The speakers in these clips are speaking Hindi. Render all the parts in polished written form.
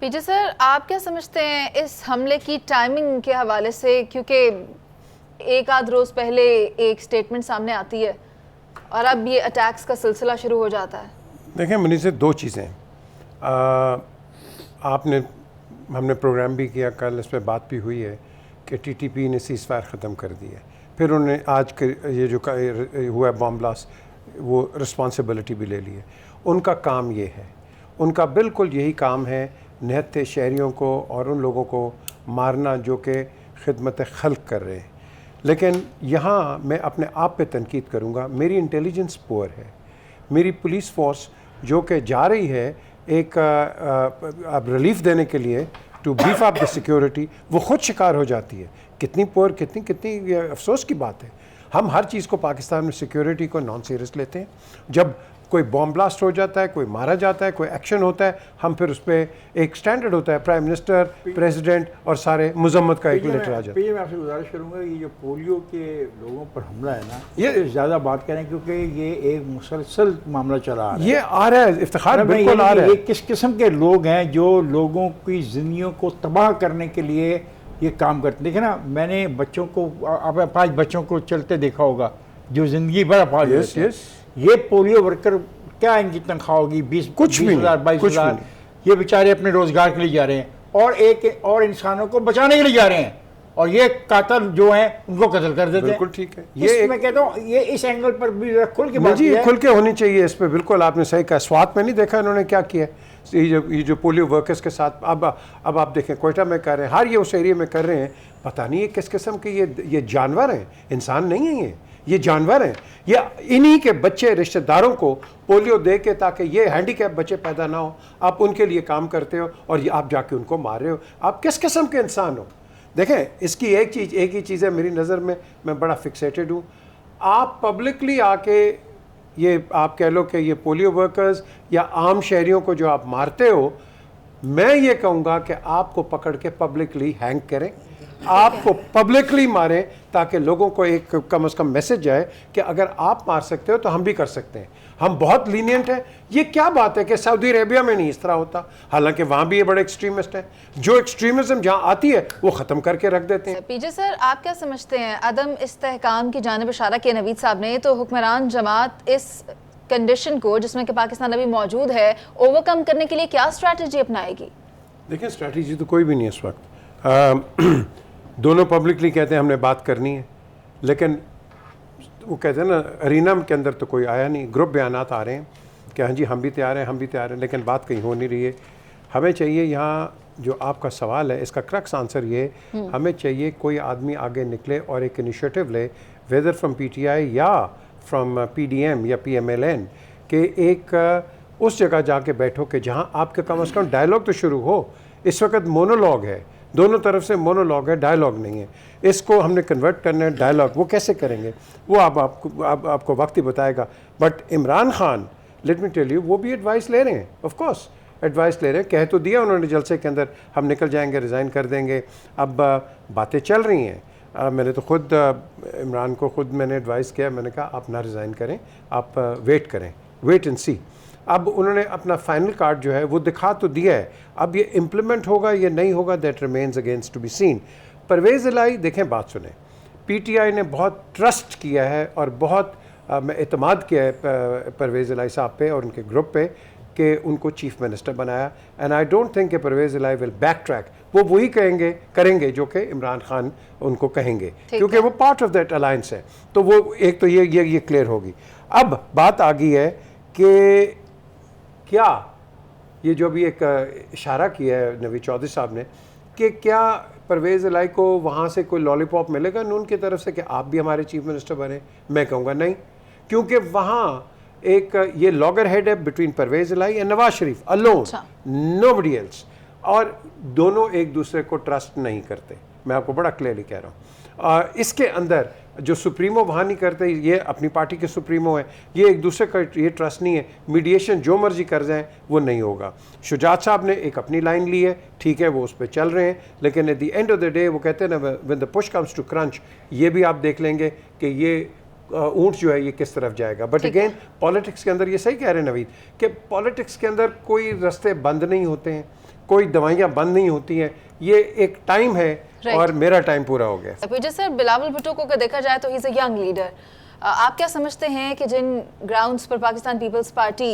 पीजे सर, आप क्या समझते हैं इस हमले की टाइमिंग के हवाले से, क्योंकि एक आध रोज़ पहले एक स्टेटमेंट सामने आती है और अब ये अटैक्स का सिलसिला शुरू हो जाता है। देखें मनीष से दो चीज़ें, आपने हमने प्रोग्राम भी किया, कल इस पर बात भी हुई है कि टीटीपी ने सीज़ फायर ख़त्म कर दिया है। फिर उन्होंने आज के ये जो हुआ है बॉम्ब ब्लास्ट, वो रिस्पॉन्सिबिलिटी भी ले ली है। उनका काम ये है, उनका बिल्कुल यही काम है निहत्ते शहरियों को और उन लोगों को मारना जो कि खिदमत खल्क कर रहे हैं। लेकिन यहाँ मैं अपने आप पे तनकीद करूँगा, मेरी इंटेलिजेंस पुअर है, मेरी पुलिस फोर्स जो कि जा रही है एक अब रिलीफ देने के लिए to beef up the security, वो ख़ुद शिकार हो जाती है। कितनी पुअर, कितनी ये अफसोस की बात है। हम हर चीज़ को पाकिस्तान में सिक्योरिटी को नॉन सीरियस लेते हैं। जब कोई बॉम्ब ब्लास्ट हो जाता है, कोई मारा जाता है, कोई एक्शन होता है, हम फिर उस पर एक स्टैंडर्ड होता है, प्राइम मिनिस्टर, प्रेसिडेंट और सारे मजम्मत का एक लेटर आ जाता है। मैं आपसे गुजारिश करूँगा, ये जो पोलियो के लोगों पर हमला है ना, ये ज़्यादा बात करें क्योंकि ये एक मुसलसल मामला चला आ रहा है। ये आ रहा है, इफ्तिखार बिल्कुल आ रहा है। ये किस किस्म के लोग हैं जो लोगों की ज़िंदगियों को तबाह करने के लिए ये काम करते हैं। देखिए ना, मैंने बच्चों को, आपने 5 बच्चों को चलते देखा होगा जो ज़िंदगी भर पाल लेते हैं। ये पोलियो वर्कर क्या इनकी तनख्वाह होगी? 20,000 22,000। ये बेचारे अपने रोजगार के लिए जा रहे हैं और एक और इंसानों को बचाने के लिए जा रहे हैं, और ये कातिल जो हैं उनको कत्ल कर देते हैं। बिल्कुल ठीक है। ये मैं कहता हूँ ये इस एंगल पर भी खुल के बात है, खुल के होनी चाहिए इस पर। बिल्कुल आपने सही कहा। स्वात में नहीं देखा इन्होंने क्या किया ये जो पोलियो वर्कर्स के साथ। अब आप देखें कोयटा में कर रहे हैं, हर ये उस एरिया में कर रहे हैं। पता नहीं ये किस किस्म के ये जानवर हैं, इंसान नहीं है ये जानवर हैं। ये इन्हीं के बच्चे रिश्तेदारों को पोलियो दे के ताकि ये हैंडीकैप बच्चे पैदा ना हो, आप उनके लिए काम करते हो और ये आप जाके उनको मार रहे हो। आप किस किस्म के इंसान हो? देखें, इसकी एक ही चीज़ है मेरी नज़र में, मैं बड़ा फिक्सेटेड हूँ। आप पब्लिकली आके ये आप कह लो कि ये पोलियो वर्कर्स या आम शहरियों को जो आप मारते हो, मैं ये कहूँगा कि आपको पकड़ के पब्लिकली हैंग करें, आपको पब्लिकली मारें, ताकि लोगों को एक कम से कम मैसेज जाए कि अगर आप मार सकते हो तो हम भी कर सकते हैं। हम बहुत लीनियंट हैं। ये क्या बात है कि सऊदी अरेबिया में नहीं इस तरह होता, हालांकि वहाँ भी ये बड़े एक्सट्रीमिस्ट हैं। जो एक्सट्रीमिज्म जहाँ आती है वो ख़त्म करके रख देते हैं। पीजे सर, आप क्या समझते हैं अदम इस्तेहकाम की जानिब इशारा किया नवीद साहब ने, तो हुक्मरान जमात इस कंडीशन को जिसमें कि पाकिस्तान अभी मौजूद है ओवरकम करने के लिए क्या स्ट्रैटेजी अपनाएगी? देखिए, स्ट्रैटेजी तो कोई भी नहीं है इस वक्त। दोनों पब्लिकली कहते हैं हमने बात करनी है, लेकिन वो कहते हैं ना अरीना के अंदर तो कोई आया नहीं। ग्रुप बयानात आ रहे हैं कि हाँ जी हम भी तैयार हैं, हम भी तैयार हैं, लेकिन बात कहीं हो नहीं रही है। हमें चाहिए, यहाँ जो आपका सवाल है इसका क्रक्स आंसर ये, हमें चाहिए कोई आदमी आगे निकले और एक इनिशिएटिव ले, वेदर फ्रॉम PTI या फ्रॉम PDM या PMLN, के एक उस जगह जाके बैठो कि जहाँ आपके कम से कम डायलॉग तो शुरू हो। इस वक्त मोनोलॉग है, दोनों तरफ से मोनोलॉग है, डायलॉग नहीं है। इसको हमने कन्वर्ट करना है डायलॉग। वो कैसे करेंगे वो आपको वक्त ही बताएगा। But Imran Khan, let me tell you, वो भी एडवाइस ले रहे हैं, ऑफ कोर्स एडवाइस ले रहे हैं। कह तो दिया उन्होंने जलसे के अंदर हम निकल जाएंगे, रिज़ाइन कर देंगे। अब बातें चल रही हैं। मैंने तो खुद इमरान को खुद मैंने एडवाइस किया, मैंने कहा आप ना रिज़ाइन करें, आप वेट करें, वेट एंड सी। अब उन्होंने अपना फाइनल कार्ड जो है वो दिखा तो दिया है, अब ये इम्प्लीमेंट होगा या नहीं होगा that remains against to be seen. Parvez Elahi, देखें बात सुने, PTI ने बहुत ट्रस्ट किया है और बहुत एतमाद किया है परवेज़ इलाही साहब पे और उनके ग्रुप पे कि उनको चीफ मिनिस्टर बनाया। एंड आई डोंट थिंक कि परवेज़ इलाही विल बैक ट्रैक। वो वही करेंगे जो कि इमरान खान उनको कहेंगे, क्योंकि वो पार्ट ऑफ दैट अलायंस है। तो वो एक तो ये क्लियर होगी। अब बात आ गई है कि क्या ये जो भी एक इशारा किया है नवीद चौधरी साहब ने कि क्या परवेज़ इलाही को वहाँ से कोई लॉलीपॉप मिलेगा नून की तरफ से कि आप भी हमारे चीफ मिनिस्टर बने? मैं कहूँगा नहीं, क्योंकि वहाँ एक ये लॉगर हेड है between Pervez Elahi and Nawaz Sharif alone, nobody else, और दोनों एक दूसरे को ट्रस्ट नहीं करते। मैं आपको बड़ा क्लियरली कह रहा हूँ। इसके अंदर जो सुप्रीमो वहाँ नहीं करते, ये अपनी पार्टी के सुप्रीमो हैं, ये एक दूसरे का ये ट्रस्ट नहीं है। मीडिएशन जो मर्जी कर जाएं वो नहीं होगा। शुजात साहब ने एक अपनी लाइन ली है, ठीक है, वो उस पर चल रहे हैं, लेकिन at the end of the day वो कहते हैं ना, when the push comes to crunch, ये भी आप देख लेंगे कि ये ऊँट जो है ये किस तरफ जाएगा। बट अगेन पॉलिटिक्स के अंदर ये सही कह रहे हैं नवीद कि पॉलिटिक्स के अंदर कोई रास्ते बंद नहीं होते हैं, कोई दवाइयाँ बंद नहीं होती हैं, ये एक टाइम है Right. और मेरा टाइम पूरा हो गया। फिर जैसे बिलावल भुट्टो को अगर देखा जाए तो he is a young leader. आप क्या समझते हैं कि जिन ग्राउंड्स पर पाकिस्तान पीपल्स पार्टी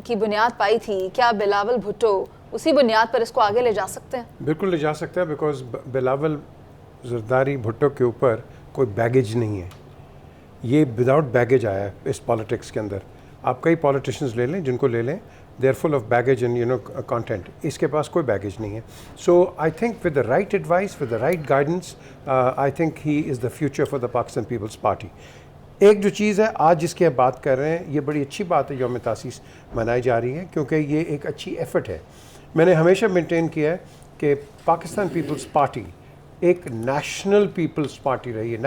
की बुनियाद पाई थी, क्या बिलावल भुट्टो उसी बुनियाद पर इसको आगे ले जा सकते हैं? बिल्कुल ले जा सकता है, बिकॉज बिलावल जरदारी भुट्टो के ऊपर कोई बैगेज नहीं है, ये विदाउट बैगेज आया है इस पॉलिटिक्स के अंदर। आप कई पॉलिटिशियंस ले लें, जिनको ले लें, they are full of baggage and content, इसके पास कोई बैगेज नहीं है। So I think with the right advice, with the right guidance, I think he is the future for the Pakistan Peoples Party. एक जो चीज़ है आज जिसकी आप बात कर रहे हैं, ये बड़ी अच्छी बात है, यौम तासीस मनाई जा रही है, क्योंकि ये एक अच्छी एफर्ट है। मैंने हमेशा मेंटेन किया है कि पाकिस्तान पीपल्स पार्टी एक नेशनल पीपल्स पार्टी रही है,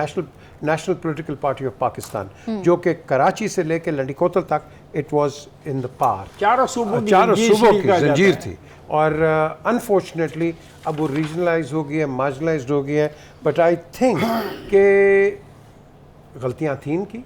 national political party of Pakistan, जो कि कराची से लेकर लंडीकोतल तक इट वाज इन द पार, चारों सूबों की की जंजीर थी। और अनफॉर्चुनेटली अब वो रीजनलाइज हो गई है, मार्जिनलाइज्ड हो गई है। बट आई थिंक कि गलतियाँ थी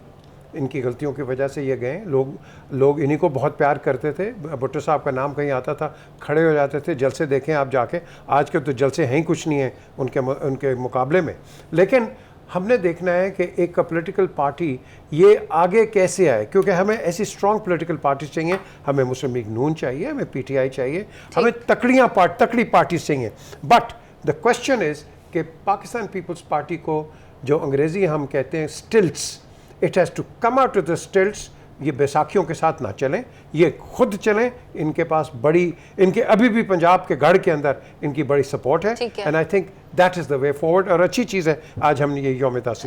इनकी गलतियों की वजह से ये गए। लोग इन्हीं को बहुत प्यार करते थे। भुट्टो साहब का नाम कहीं आता था, खड़े हो जाते थे। जलसे देखें आप जाके, आज के तो जलसे हैं ही कुछ नहीं है उनके मुकाबले में। लेकिन हमने देखना है कि एक पॉलिटिकल पार्टी ये आगे कैसे आए, क्योंकि हमें ऐसी स्ट्रॉन्ग पॉलिटिकल पार्टी चाहिए। हमें मुस्लिम लीग नून चाहिए, हमें PTI चाहिए, हमें तकड़ी पार्टी चाहिए। बट द क्वेश्चन इज़ कि पाकिस्तान पीपल्स पार्टी को, जो अंग्रेज़ी हम कहते हैं stilts, it has to come out of the stilts. ये बैसाखियों के साथ ना चलें, ये खुद चलें। इनके पास इनके अभी भी पंजाब के गढ़ के अंदर इनकी बड़ी सपोर्ट है, and I think that is the way forward. और अच्छी चीज़ है आज हमने ये यौम तासीस